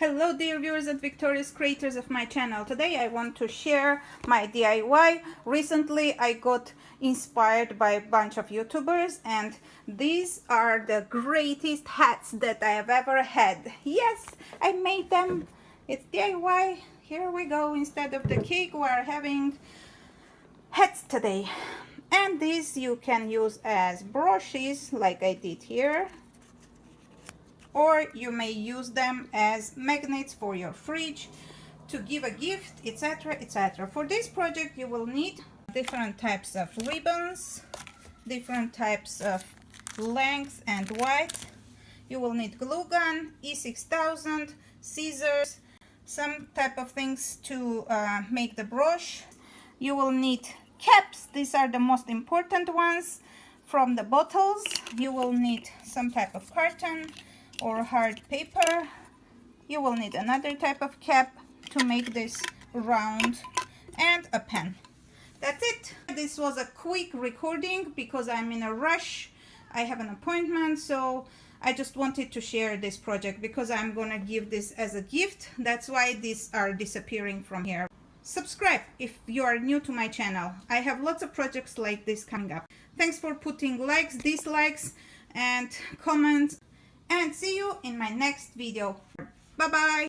Hello dear viewers and victorious creators of my channel. Today I want to share my DIY. Recently I got inspired by a bunch of YouTubers and these are the greatest hats that I have ever had. Yes, I made them. It's DIY. Here we go. Instead of the cake we are having hats today. And these you can use as brushes like I did here. Or you may use them as magnets for your fridge, to give a gift, etc, etc. For this project you will need different types of ribbons, different types of length and width. You will need glue gun, E6000, scissors, some type of things to make the brush. You will need caps. These are the most important ones from the bottles. You will need some type of carton or hard paper. You will need another type of cap to make this round, and a pen. That's it. This was a quick recording because I'm in a rush. I have an appointment, so I just wanted to share this project because I'm gonna give this as a gift. That's why these are disappearing from here. Subscribe if you are new to my channel. I have lots of projects like this coming up. Thanks for putting likes, dislikes, and comments. And see you in my next video. Bye bye.